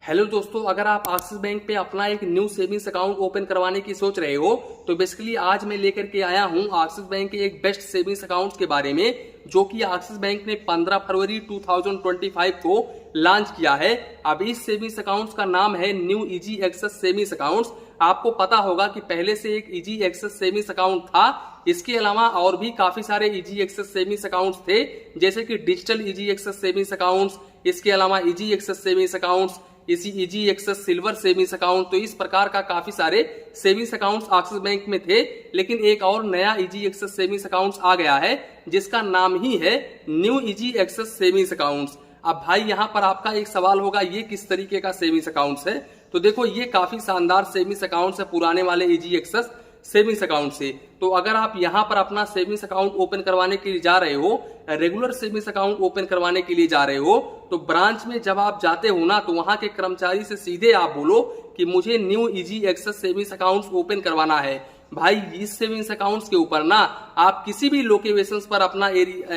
Hello दोस्तों, अगर आप एक्सिस बैंक पे अपना एक न्यू सेविंग्स अकाउंट ओपन करवाने की सोच रहे हो तो बेसिकली आज मैं लेकर के आया हूं एक्सिस बैंक के एक बेस्ट सेविंग्स अकाउंट के बारे में, जो कि एक्सिस बैंक ने 15 फरवरी 2025 को लॉन्च किया है। अब इस सेविंग्स अकाउंट का नाम है new easy access savings account. आपको पता होगा कि पहले से एक इजी एक्सेस सेविंग्स अकाउंट था। इसके अलावा और भी काफी सारे इजी एक्सेस सेविंग्स अकाउंट्स थे, जैसे कि digital easy access savings accounts, इसके अलावा इजी एक्सेस सेविंग्स अकाउंट्स, इसी easy access silver savings account. तो इस प्रकार का काफी सारे सेविंग्स अकाउंट्स एक्सिस बैंक में थे, लेकिन एक और नया इजी एक्सेस सेविंग्स अकाउंट्स आ गया है जिसका नाम ही है new easy access savings accounts. अब भाई यहाँ पर आपका एक सवाल होगा, ये किस तरीके का सेविंग्स अकाउंट्स है? तो देखो, ये काफी शानदार सेविंग्स अकाउंट्स है पुराने वाले इजी एक्सेस सेविंग्स अकाउंट से। तो अगर आप यहाँ पर अपना सेविंग्स अकाउंट ओपन करवाने के लिए जा रहे हो, रेगुलर सेविंग्स अकाउंट ओपन करवाने के लिए जा रहे हो, तो ब्रांच में जब आप जाते हो ना, तो वहां के कर्मचारी से सीधे आप बोलो कि मुझे new easy access savings account open करवाना है। भाई इस सेविंग्स अकाउंट्स के ऊपर ना आप किसी भी लोकेशंस पर अपना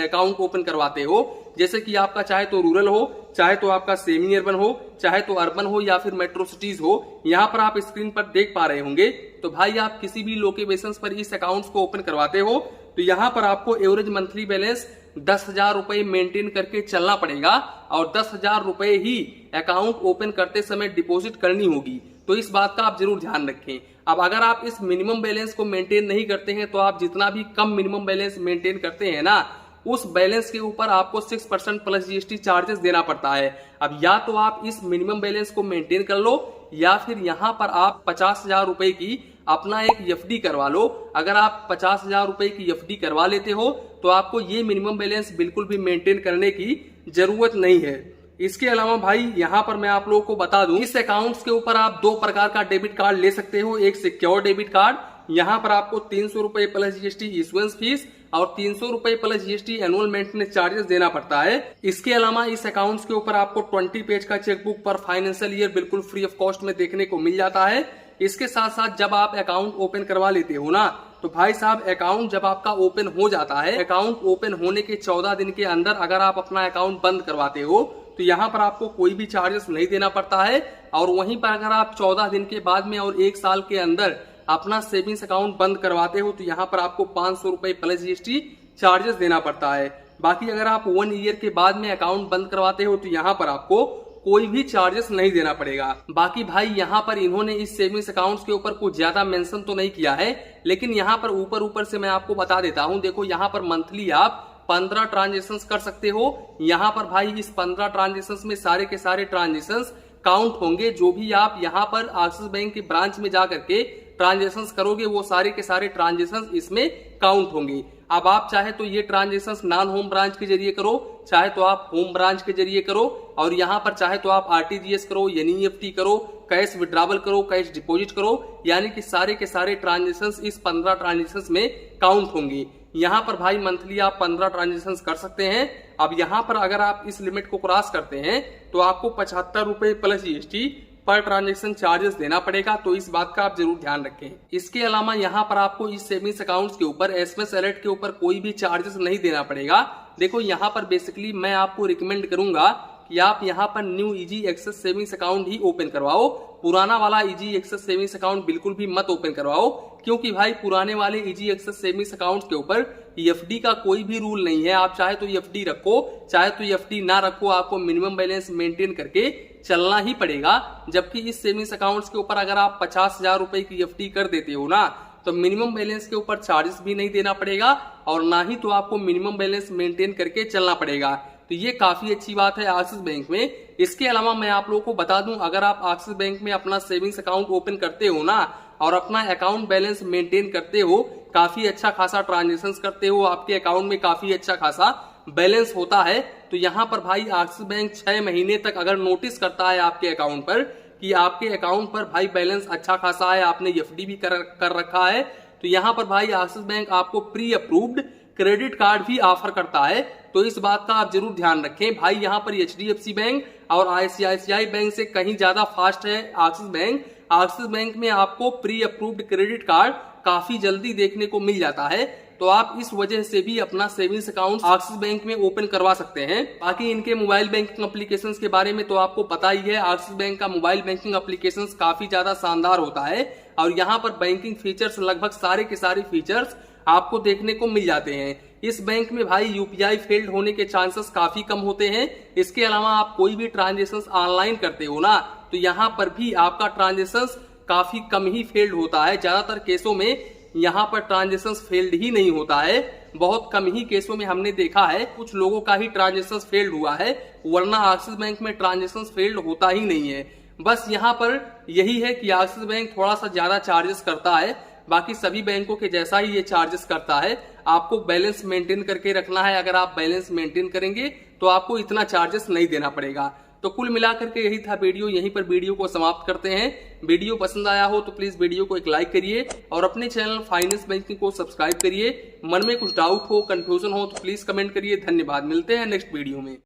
अकाउंट ओपन करवाते हो, जैसे कि आपका चाहे तो रूरल हो, चाहे तो आपका सेमी अर्बन हो, चाहे तो अर्बन हो या फिर मेट्रो सिटीज हो। यहाँ पर आप स्क्रीन पर देख पा रहे होंगे। तो भाई आप किसी भी लोकेशंस पर इस अकाउंट्स को ओपन करवाते हो तो यहाँ पर आपको एवरेज मंथली बैलेंस 10,000 रुपए मेंटेन करके चलना पड़ेगा और 10,000 रुपए ही अकाउंट ओपन करते समय डिपॉजिट करनी होगी। तो इस बात का आप जरूर ध्यान रखें। अब अगर आप इस मिनिमम बैलेंस को मेंटेन नहीं करते हैं तो आप जितना भी कम मिनिमम बैलेंस मेंटेन करते हैं ना, उस बैलेंस के ऊपर आपको 6% प्लस जीएसटी चार्जेस देना पड़ता है। अब या तो आप इस मिनिमम बैलेंस को मेंटेन कर लो या फिर यहाँ पर आप 50,000 रुपए की अपना एक एफडी करवा लो। अगर आप 50,000 रुपए की एफडी करवा लेते हो तो आपको ये मिनिमम बैलेंस बिल्कुल भी मेंटेन करने की जरूरत नहीं है। इसके अलावा भाई यहाँ पर मैं आप लोगों को बता दूं, इस अकाउंट्स के ऊपर आप दो प्रकार का डेबिट कार्ड ले सकते हो। एक सिक्योर डेबिट कार्ड, यहाँ पर आपको 300 रुपए प्लस जीएसटी इशुएंस फीस और 300 रुपए plus GST annual maintenance charges देना पड़ता है। इसके अलावा इस अकाउंट्स के ऊपर आपको 20 पेज का चेकबुक पर फाइनेंशियल ईयर बिल्कुल फ्री ऑफ कॉस्ट में देखने को मिल जाता है। इसके साथ साथ जब आप अकाउंट ओपन करवा लेते हो ना, तो भाई साहब अकाउंट जब आपका ओपन हो जाता है, अकाउंट ओपन होने के 14 दिन के अंदर अगर आप अपना अकाउंट बंद करवाते हो तो यहाँ पर आपको कोई भी चार्जेस नहीं देना पड़ता है। और वहीं पर अगर आप 14 दिन के बाद में और 1 साल के अंदर अपना सेविंग्स अकाउंट बंद करवाते हो तो यहाँ पर आपको 500 रुपए प्लस जीएसटी चार्जेस देना पड़ता है। बाकी अगर आप 1 ईयर के बाद में अकाउंट बंद करवाते हो तो यहाँ पर आपको कोई भी चार्जेस नहीं देना पड़ेगा। बाकी भाई यहाँ पर इन्होंने इस सेविंग्स अकाउंट्स के ऊपर कुछ ज्यादा मेंशन तो नहीं किया है, लेकिन यहाँ पर ऊपर से मैं आपको बता देता हूँ। देखो, यहाँ पर मंथली आप 15 ट्रांजेक्शन कर सकते हो। यहाँ पर भाई इस 15 ट्रांजेक्शन में सारे के सारे ट्रांजेक्शन काउंट होंगे। जो भी आप यहाँ पर एक्सिस बैंक के ब्रांच में जा करके ट्रांजेक्शन करोगे वो सारे के सारे ट्रांजेक्शन इसमें काउंट होंगे। अब आप चाहे तो ये ट्रांजेक्शन नॉन होम ब्रांच के जरिए करो, चाहे तो आप होम ब्रांच के जरिए करो, और यहाँ पर चाहे तो आप आरटीजीएस करो, एनईएफटी करो, कैश विड्रॉवल करो, कैश डिपॉजिट करो, यानी कि सारे के सारे ट्रांजेक्शन इस 15 ट्रांजेक्शन में काउंट होंगे। यहाँ पर भाई मंथली आप 15 ट्रांजेक्शन कर सकते हैं। अब यहाँ पर अगर आप इस लिमिट को क्रॉस करते हैं तो आपको 75 रुपए plus GST per transaction charges देना पड़ेगा। तो इस बात का आप जरूर ध्यान रखें। इसके अलावा यहाँ पर आपको इस सेविंग्स अकाउंट्स के ऊपर एसएमएस अलर्ट के ऊपर कोई भी चार्जेस नहीं देना पड़ेगा। देखो, यहाँ पर बेसिकली मैं आपको रिकमेंड करूंगा कि आप यहाँ पर new easy access savings account ही ओपन करवाओ। पुराना वाला इजी एक्सेस सेविंग्स अकाउंट बिल्कुल भी मत ओपन करवाओ, क्योंकि भाई पुराने वाले इजी एक्सेस सेविंग्स अकाउंट के ऊपर एफडी का कोई भी रूल नहीं है। आप चाहे तो एफडी रखो, चाहे तो एफडी ना रखो, आपको मिनिमम बैलेंस मेंटेन करके चलना ही पड़ेगा। जबकि इस सेविंग्स अकाउंट्स के ऊपर अगर आप 50,000 रुपए की एफडी कर देते हो ना, तो मिनिमम बैलेंस के ऊपर चार्जेस भी नहीं देना पड़ेगा और ना ही तो आपको मिनिमम बैलेंस मेंटेन करके चलना पड़ेगा। तो ये काफी अच्छी बात है एक्सिस बैंक में। इसके अलावा मैं आप लोगों को बता दूं, अगर आप एक्सिस बैंक में अपना सेविंग्स अकाउंट ओपन करते हो ना और अपना अकाउंट बैलेंस मेंटेन करते हो, काफी अच्छा खासा ट्रांजेक्शन करते हो, आपके अकाउंट में काफी अच्छा खासा बैलेंस होता है, तो यहाँ पर भाई एक्सिस बैंक 6 महीने तक अगर नोटिस करता है आपके अकाउंट पर कि आपके अकाउंट पर भाई बैलेंस अच्छा खासा है, आपने एफडी भी कर रखा है, तो यहाँ पर भाई एक्सिस बैंक आपको प्री अप्रूव्ड क्रेडिट कार्ड भी ऑफर करता है। तो इस बात का आप जरूर ध्यान रखें। भाई यहाँ पर एचडीएफसी बैंक और आईसीआईसीआई बैंक से कहीं ज्यादा फास्ट है एक्सिस बैंक। एक्सिस बैंक में आपको प्री अप्रूव्ड क्रेडिट कार्ड काफी जल्दी देखने को मिल जाता है। तो आप इस वजह से भी अपना सेविंग्स अकाउंट एक्सिस बैंक में ओपन करवा सकते हैं। बाकी इनके मोबाइल बैंकिंग एप्लीकेशंस के बारे में तो आपको पता ही है, एक्सिस बैंक का मोबाइल बैंकिंग एप्लीकेशंस काफी ज्यादा शानदार होता है और यहाँ पर बैंकिंग फीचर्स लगभग सारे के सारे फीचर्स आपको देखने को मिल जाते हैं। इस बैंक में भाई यूपीआई फेल्ड होने के चांसेस काफी कम होते हैं। इसके अलावा आप कोई भी ट्रांजेक्शंस ऑनलाइन करते हो ना, तो यहाँ पर भी आपका ट्रांजेक्शंस काफी कम ही फेल्ड होता है। ज्यादातर केसों में यहाँ पर ट्रांजेक्शंस फेल्ड ही नहीं होता है। बहुत कम ही केसों में हमने देखा है कुछ लोगों का ही ट्रांजेक्शंस फेल्ड हुआ है, वरना एक्सिस बैंक में ट्रांजेक्शंस फेल्ड होता ही नहीं है। बस यहाँ पर यही है कि एक्सिस बैंक थोड़ा सा ज्यादा चार्जेस करता है, बाकी सभी बैंकों के जैसा ही ये चार्जेस करता है। आपको बैलेंस मेंटेन करके रखना है, अगर आप बैलेंस मेंटेन करेंगे तो आपको इतना चार्जेस नहीं देना पड़ेगा। तो कुल मिलाकर के यही था वीडियो, यहीं पर वीडियो को समाप्त करते हैं। वीडियो पसंद आया हो तो प्लीज वीडियो को एक लाइक करिए और अपने चैनल फाइनेंस बैंकिंग को सब्सक्राइब करिए। मन में कुछ डाउट हो, कंफ्यूजन हो तो प्लीज कमेंट करिए। धन्यवाद, मिलते हैं नेक्स्ट वीडियो में।